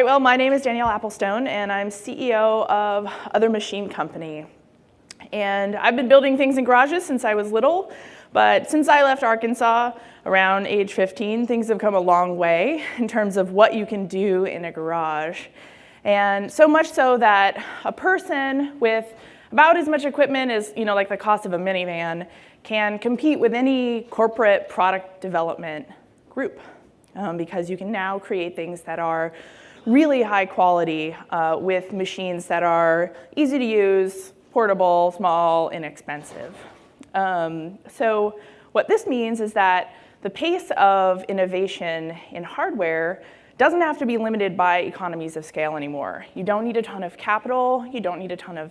right, well, my name is Danielle Applestone, and I'm CEO of Other Machine Company. And I've been building things in garages since I was little, but since I left Arkansas around age 15, things have come a long way in terms of what you can do in a garage. And so much so that a person with about as much equipment as, like the cost of a minivan can compete with any corporate product development group. Because you can now create things that are really high quality with machines that are easy to use, portable, small, inexpensive. So what this means is that the pace of innovation in hardware doesn't have to be limited by economies of scale anymore. You don't need a ton of capital, you don't need a ton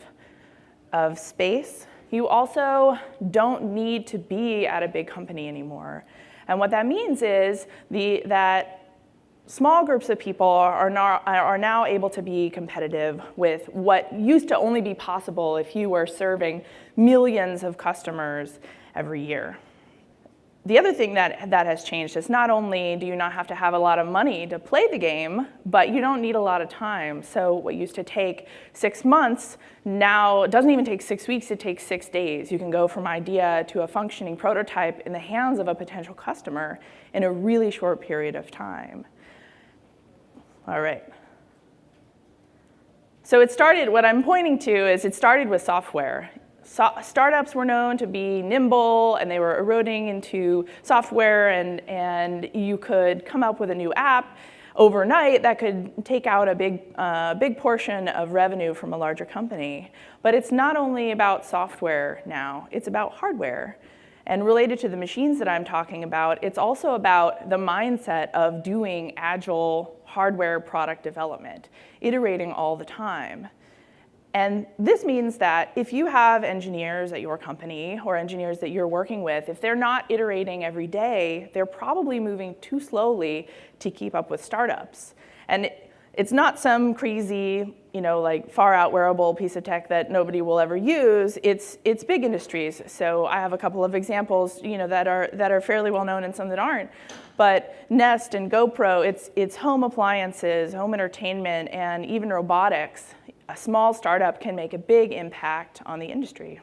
of space. You also don't need to be at a big company anymore. And what that means is that small groups of people are now able to be competitive with what used to only be possible if you were serving millions of customers every year. The other thing that has changed is not only do you not have to have a lot of money to play the game, but you don't need a lot of time. So what used to take 6 months now doesn't even take 6 weeks, it takes 6 days. You can go from idea to a functioning prototype in the hands of a potential customer in a really short period of time. All right. So what I'm pointing to is it started with software. Startups were known to be nimble, and they were eroding into software, and you could come up with a new app overnight that could take out a big portion of revenue from a larger company. But it's not only about software now, it's about hardware. And related to the machines that I'm talking about, it's also about the mindset of doing agile hardware product development, iterating all the time. And this means that if you have engineers at your company or engineers that you're working with, if they're not iterating every day, they're probably moving too slowly to keep up with startups. And it's not some crazy, like far out wearable piece of tech that nobody will ever use. It's big industries. So I have a couple of examples, that are fairly well known and some that aren't. But Nest and GoPro, it's home appliances, home entertainment, and even robotics. A small startup can make a big impact on the industry.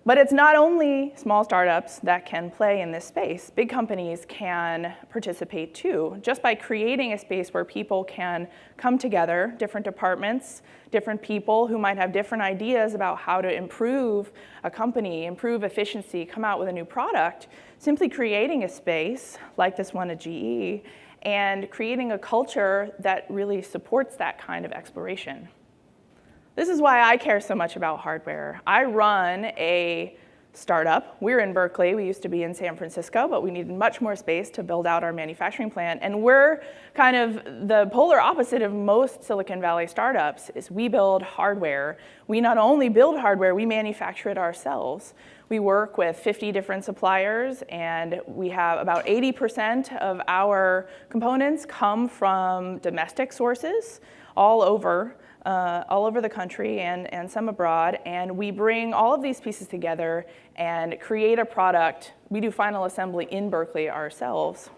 But it's not only small startups that can play in this space. Big companies can participate too, just by creating a space where people can come together, different departments, different people who might have different ideas about how to improve a company, improve efficiency, come out with a new product. Simply creating a space, like this one at GE, and creating a culture that really supports that kind of exploration. This is why I care so much about hardware. I run a startup. We're in Berkeley. We used to be in San Francisco, but we needed much more space to build out our manufacturing plant. And we're kind of the polar opposite of most Silicon Valley startups, is we build hardware. We not only build hardware, we manufacture it ourselves. We work with 50 different suppliers, and we have about 80% of our components come from domestic sources all over the country and some abroad. And we bring all of these pieces together and create a product. We do final assembly in Berkeley ourselves.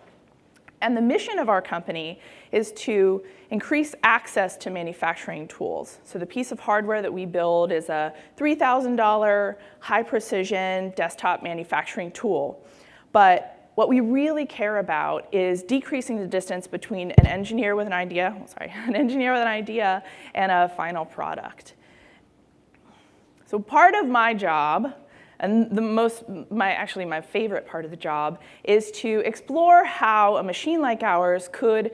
And the mission of our company is to increase access to manufacturing tools. So the piece of hardware that we build is a $3,000 high-precision desktop manufacturing tool. But what we really care about is decreasing the distance between an engineer with an idea and a final product. So part of my job, and my favorite part of the job, is to explore how a machine like ours could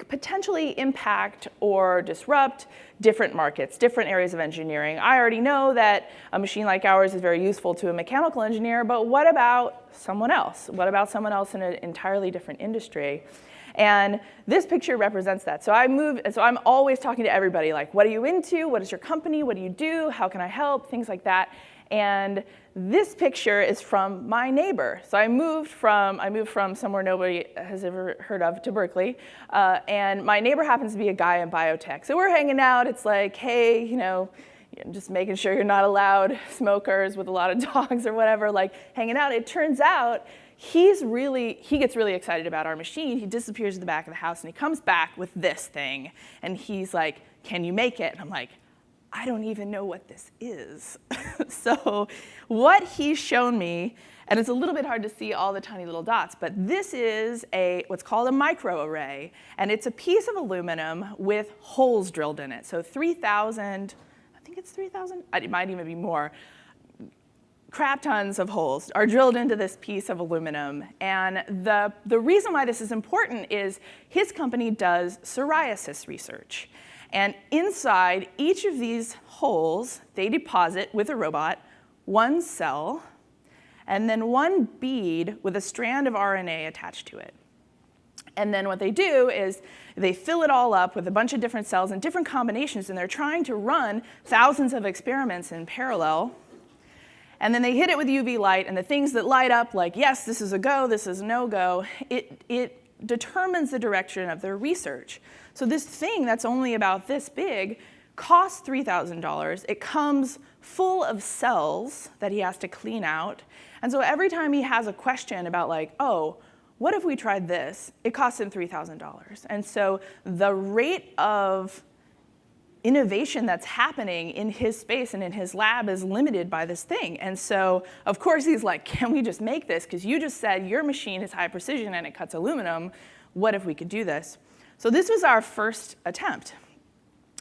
potentially impact or disrupt different markets, different areas of engineering. I already know that a machine like ours is very useful to a mechanical engineer, but what about someone else? What about someone else in an entirely different industry? And this picture represents that. So I'm always talking to everybody, like, what are you into? What is your company? What do you do? How can I help? Things like that. And this picture is from my neighbor. So I moved from somewhere nobody has ever heard of to Berkeley, and my neighbor happens to be a guy in biotech. So we're hanging out. It's like, hey, just making sure you're not allowed smokers with a lot of dogs or whatever, like hanging out. It turns out he gets really excited about our machine. He disappears to the back of the house, and he comes back with this thing. And he's like, can you make it? And I'm like, I don't even know what this is. So what he's shown me, and it's a little bit hard to see all the tiny little dots, but this is what's called a microarray, and it's a piece of aluminum with holes drilled in it. So 3,000, I think it's 3,000, it might even be more, crap tons of holes are drilled into this piece of aluminum. And the reason why this is important is his company does psoriasis research. And inside each of these holes, they deposit with a robot one cell and then one bead with a strand of RNA attached to it. And then what they do is they fill it all up with a bunch of different cells and different combinations, and they're trying to run thousands of experiments in parallel. And then they hit it with UV light, and the things that light up, like, yes, this is a go, this is no go, it determines the direction of their research. So this thing that's only about this big costs $3,000. It comes full of cells that he has to clean out. And so every time he has a question about, like, oh, what if we tried this? It costs him $3,000. And so the rate of innovation that's happening in his space and in his lab is limited by this thing. And so, of course, he's like, can we just make this? Because you just said your machine is high precision and it cuts aluminum. What if we could do this? So this was our first attempt.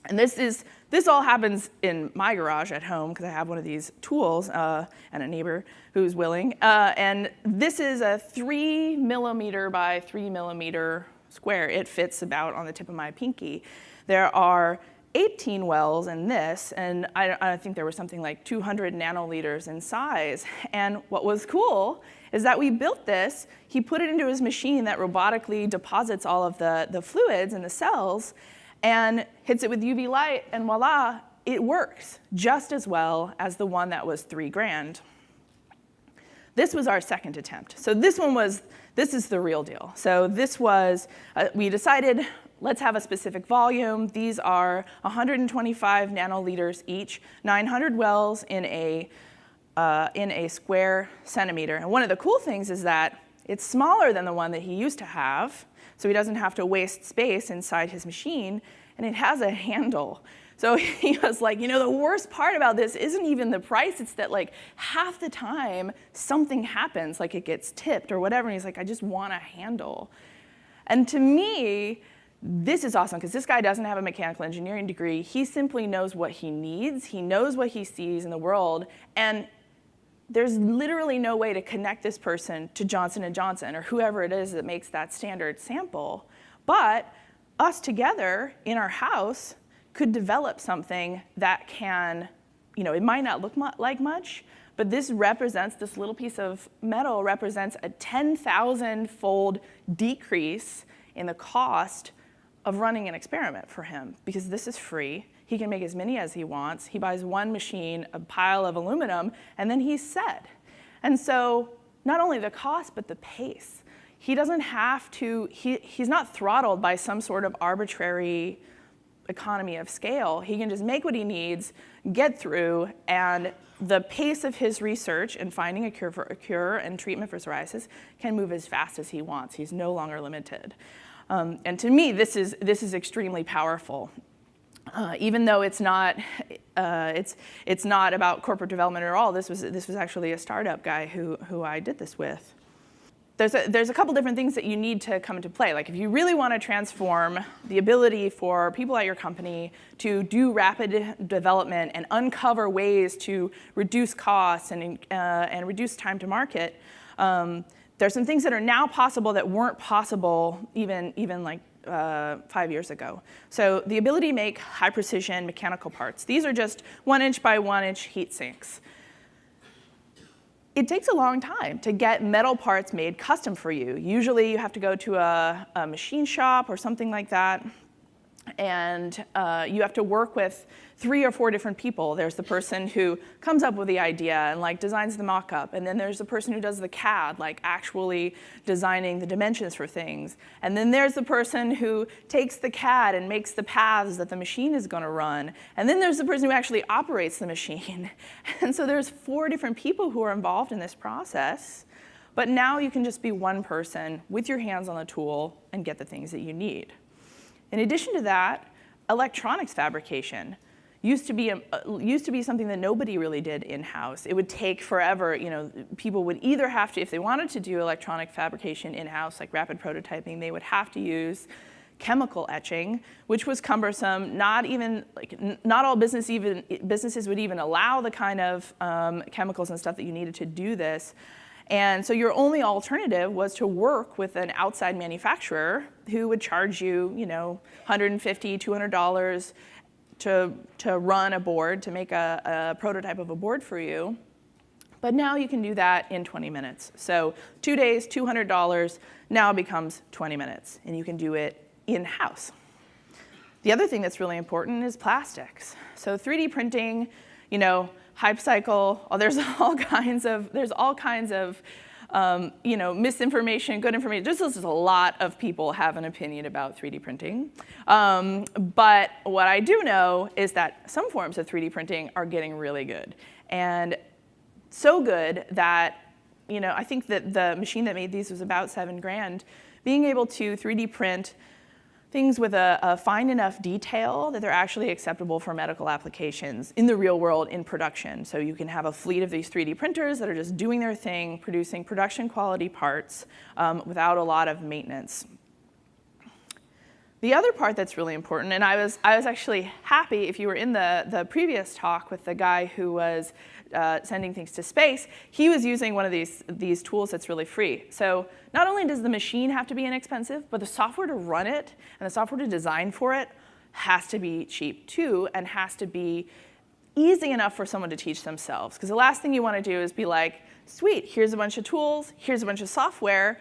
And this all happens in my garage at home, because I have one of these tools and a neighbor who's willing. And this is a 3 millimeter by 3 millimeter square. It fits about on the tip of my pinky. There are 18 wells in this, and I think there was something like 200 nanoliters in size. And what was cool is that we built this. He put it into his machine that robotically deposits all of the fluids and the cells and hits it with UV light, and voila, it works just as well as the one that was $3,000. This was our second attempt. So this is the real deal. So this was, we decided, let's have a specific volume. These are 125 nanoliters each, 900 wells in a square centimeter. And one of the cool things is that it's smaller than the one that he used to have, so he doesn't have to waste space inside his machine, and it has a handle. So he was like, the worst part about this isn't even the price, it's that, like, half the time something happens, like it gets tipped or whatever, and he's like, I just want a handle. And to me, this is awesome, because this guy doesn't have a mechanical engineering degree. He simply knows what he needs. He knows what he sees in the world, and there's literally no way to connect this person to Johnson & Johnson or whoever it is that makes that standard sample. But us together in our house could develop something that can, it might not look like much, but this little piece of metal represents a 10,000-fold decrease in the cost of running an experiment for him, because this is free. He can make as many as he wants. He buys one machine, a pile of aluminum, and then he's set. And so not only the cost, but the pace. He doesn't have to, he's not throttled by some sort of arbitrary economy of scale. He can just make what he needs, get through, and the pace of his research in finding a cure and treatment for psoriasis can move as fast as he wants. He's no longer limited. And to me, this is extremely powerful. Even though it's not about corporate development at all. This was actually a startup guy who I did this with. There's a couple different things that you need to come into play. Like, if you really want to transform the ability for people at your company to do rapid development and uncover ways to reduce costs and reduce time to market, there's some things that are now possible that weren't possible even like 5 years ago. So the ability to make high precision mechanical parts. These are just 1 inch by 1 inch heat sinks. It takes a long time to get metal parts made custom for you. Usually you have to go to a machine shop or something like that, and you have to work with 3 or 4 different people. There's the person who comes up with the idea and like designs the mock-up, and then there's the person who does the CAD, like actually designing the dimensions for things. And then there's the person who takes the CAD and makes the paths that the machine is going to run. And then there's the person who actually operates the machine. And so there's 4 different people who are involved in this process. But now you can just be one person with your hands on the tool and get the things that you need. In addition to that, electronics fabrication used to be something that nobody really did in-house. It would take forever. People would either have to, if they wanted to do electronic fabrication in-house, like rapid prototyping, they would have to use chemical etching, which was cumbersome. Not all businesses would even allow the kind of chemicals and stuff that you needed to do this. And so your only alternative was to work with an outside manufacturer who would charge you, $150, $200 to run a board, to make a prototype of a board for you. But now you can do that in 20 minutes. So 2 days, $200 now becomes 20 minutes, and you can do it in-house. The other thing that's really important is plastics. So 3D printing, hype cycle. There's all kinds of misinformation, good information. Just a lot of people have an opinion about 3D printing. But what I do know is that some forms of 3D printing are getting really good, and so good that I think that the machine that made these was about $7,000. Being able to 3D print things with a fine enough detail that they're actually acceptable for medical applications in the real world, in production. So you can have a fleet of these 3D printers that are just doing their thing, producing production quality parts without a lot of maintenance. The other part that's really important, and I was actually happy, if you were in the previous talk with the guy who was sending things to space, he was using one of these tools that's really free. So not only does the machine have to be inexpensive, but the software to run it and the software to design for it has to be cheap too, and has to be easy enough for someone to teach themselves. Because the last thing you want to do is be like, sweet, here's a bunch of tools, here's a bunch of software.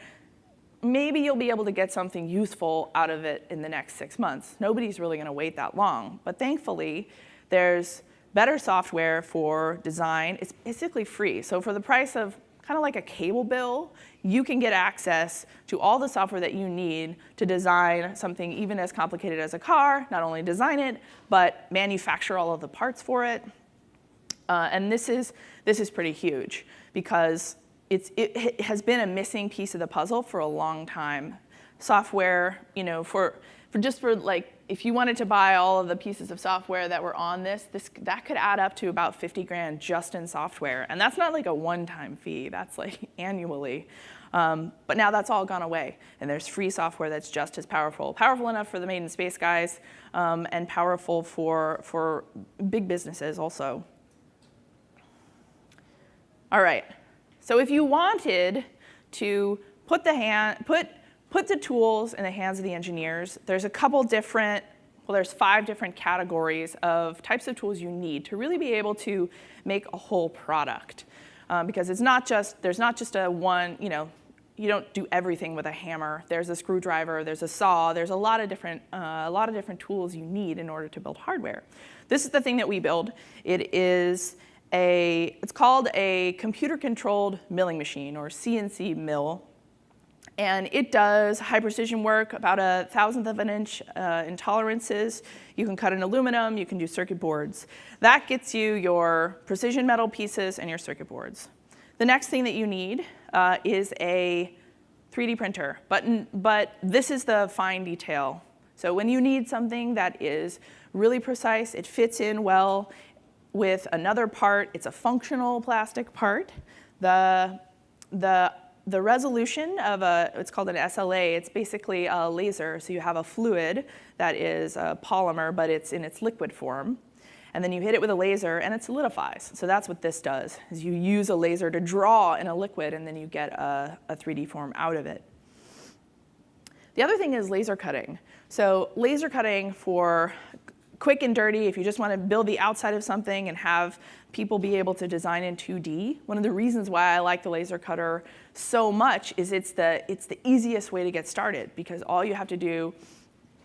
Maybe you'll be able to get something useful out of it in the next 6 months. Nobody's really going to wait that long. But thankfully, there's better software for design. It's basically free. So for the price of kind of like a cable bill, you can get access to all the software that you need to design something even as complicated as a car. Not only design it, but manufacture all of the parts for it. And this is pretty huge, because it has been a missing piece of the puzzle for a long time. Software, if you wanted to buy all of the pieces of software that were on that could add up to about $50,000 just in software. And that's not like a one-time fee, that's like annually. But now that's all gone away. And there's free software that's just as powerful enough for the Made in Space guys, and powerful for big businesses also. All right, so if you wanted to put the tools in the hands of the engineers, there's there's 5 different categories of types of tools you need to really be able to make a whole product. Because there's not just a one, you don't do everything with a hammer. There's a screwdriver, there's a saw, there's a lot of different tools you need in order to build hardware. This is the thing that we build. It's called a computer-controlled milling machine, or CNC mill. And it does high precision work, about 1/1000th of an inch in tolerances. You can cut in aluminum, you can do circuit boards. That gets you your precision metal pieces and your circuit boards. The next thing that you need is a 3D printer, but this is the fine detail. So when you need something that is really precise, it fits in well with another part, it's a functional plastic part. The resolution of it's called an SLA, it's basically a laser. So you have a fluid that is a polymer, but it's in its liquid form. And then you hit it with a laser and it solidifies. So that's what this does, is you use a laser to draw in a liquid and then you get a 3D form out of it. The other thing is laser cutting. So laser cutting for quick and dirty, if you just want to build the outside of something and have people be able to design in 2D. One of the reasons why I like the laser cutter so much is it's the easiest way to get started, because all you have to do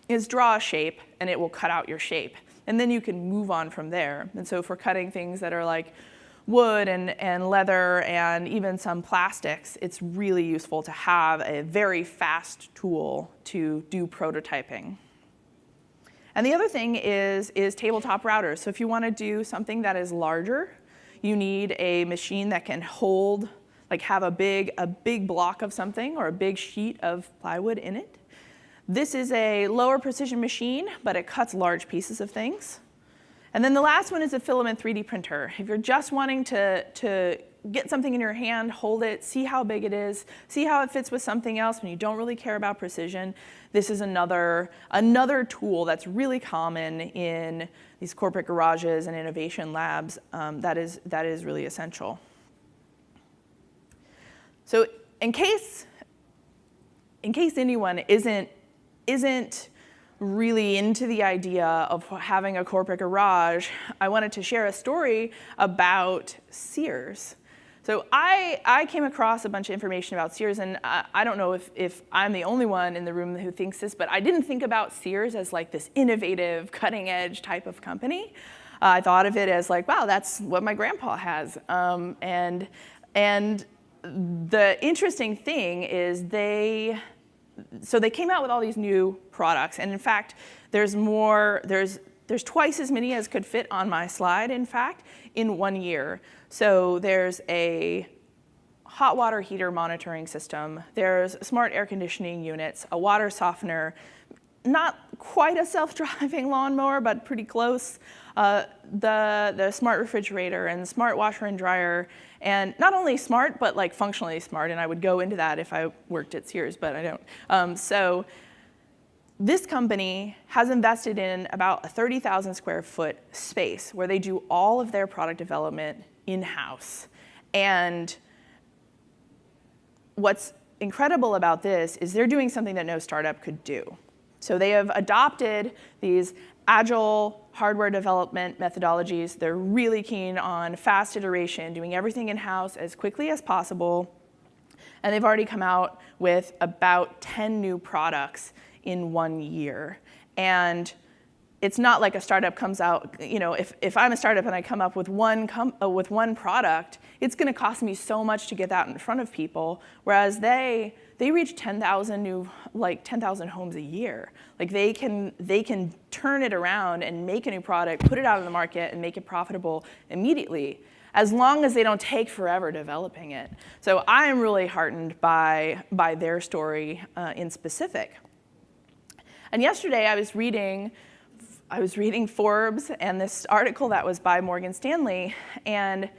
is draw a shape and it will cut out your shape. And then you can move on from there. And so for cutting things that are like wood and leather and even some plastics, it's really useful to have a very fast tool to do prototyping. And the other thing is tabletop routers. So if you want to do something that is larger, you need a machine that can hold like have a big block of something or a big sheet of plywood in it. This is a lower precision machine, but it cuts large pieces of things. And then the last one is a filament 3D printer. If you're just wanting to get something in your hand, hold it, see how big it is, see how it fits with something else when you don't really care about precision, this is another tool that's really common in these corporate garages and innovation labs that is really essential. So in case anyone isn't really into the idea of having a corporate garage, I wanted to share a story about Sears. So I came across a bunch of information about Sears, and I don't know if I'm the only one in the room who thinks this, but I didn't think about Sears as like this innovative, cutting edge type of company. I thought of it as like, wow, that's what my grandpa has. And the interesting thing is they came out with all these new products, and in fact, there's twice as many as could fit on my slide, in fact, in 1 year. So there's a hot water heater monitoring system, there's smart air conditioning units, a water softener, not quite a self-driving lawnmower, but pretty close, the smart refrigerator and smart washer and dryer, and not only smart, but like functionally smart, and I would go into that if I worked at Sears, but I don't. So this company has invested in about a 30,000 square foot space where they do all of their product development in-house. And what's incredible about this is they're doing something that no startup could do. So they have adopted these agile hardware development methodologies. They're really keen on fast iteration, doing everything in-house as quickly as possible. And they've already come out with about 10 new products in 1 year. And it's not like a startup comes out, if I'm a startup and I come up with one product, it's going to cost me so much to get that in front of people, whereas they reach 10,000 homes a year. Like they can turn it around and make a new product, put it out on the market, and make it profitable immediately, as long as they don't take forever developing it. So I am really heartened by their story in specific. And yesterday I was reading Forbes and this article that was by Morgan Stanley, and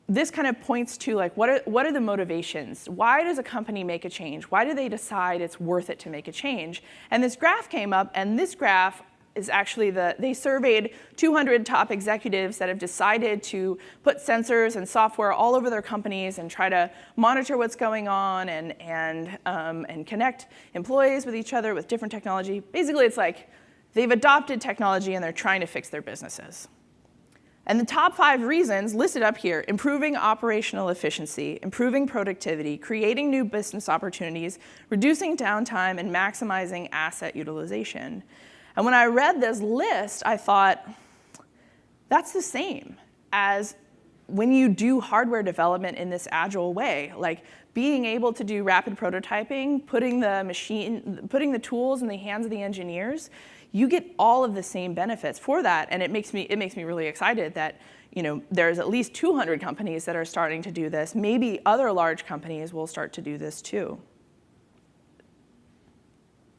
this kind of points to like what are the motivations? Why does a company make a change? Why do they decide it's worth it to make a change? And this graph came up, and this graph is actually they surveyed 200 top executives that have decided to put sensors and software all over their companies and try to monitor what's going on and connect employees with each other with different technology. Basically, it's like they've adopted technology and they're trying to fix their businesses. And the top 5 reasons listed up here: improving operational efficiency, improving productivity, creating new business opportunities, reducing downtime, and maximizing asset utilization. And when I read this list, I thought, that's the same as when you do hardware development in this agile way, like being able to do rapid prototyping, putting the tools in the hands of the engineers. You get all of the same benefits for that, and it makes me really excited that there's at least 200 companies that are starting to do this. Maybe other large companies will start to do this too.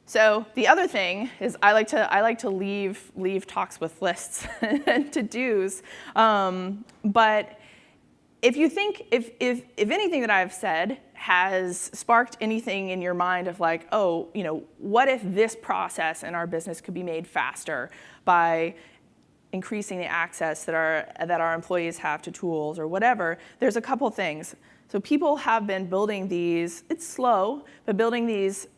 So the other thing is I like to leave talks with lists and to-dos, but if you think if anything that I've said has sparked anything in your mind of like, oh, what if this process in our business could be made faster by increasing the access that our employees have to tools or whatever, there's a couple things. So people have been building these, it's slow, but building these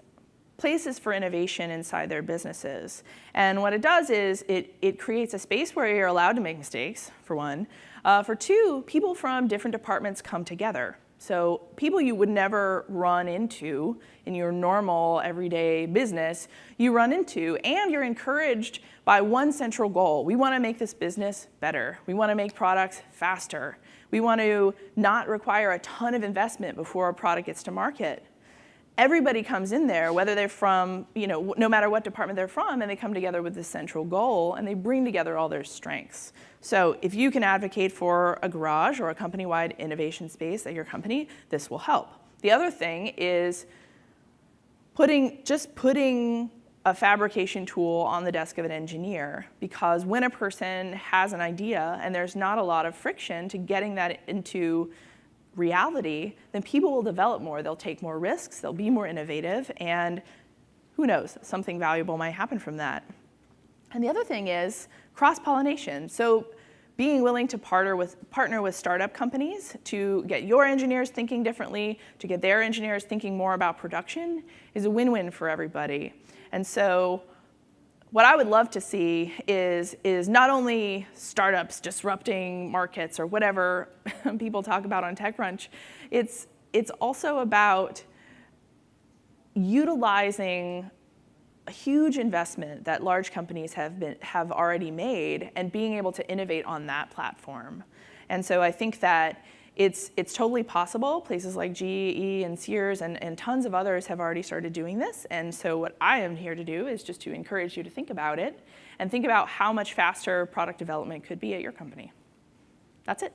places for innovation inside their businesses. And what it does is it creates a space where you're allowed to make mistakes, for one. For two, people from different departments come together. So people you would never run into in your normal everyday business, you run into, and you're encouraged by one central goal. We want to make this business better. We want to make products faster. We want to not require a ton of investment before a product gets to market. everybody comes in there, whether they're from, no matter what department they're from, and they come together with this central goal, and they bring together all their strengths. So if you can advocate for a garage or a company-wide innovation space at your company, this will help. The other thing is putting a fabrication tool on the desk of an engineer, because when a person has an idea and there's not a lot of friction to getting that into reality, then people will develop more. They'll take more risks, they'll be more innovative, and who knows, something valuable might happen from that. And the other thing is cross-pollination. So being willing to partner with startup companies to get your engineers thinking differently, to get their engineers thinking more about production, is a win-win for everybody. And so what I would love to see is not only startups disrupting markets or whatever people talk about on TechCrunch, it's also about utilizing a huge investment that large companies have already made and being able to innovate on that platform. And so I think that it's totally possible. Places like GE and Sears and tons of others have already started doing this. And so what I am here to do is just to encourage you to think about it and think about how much faster product development could be at your company. That's it.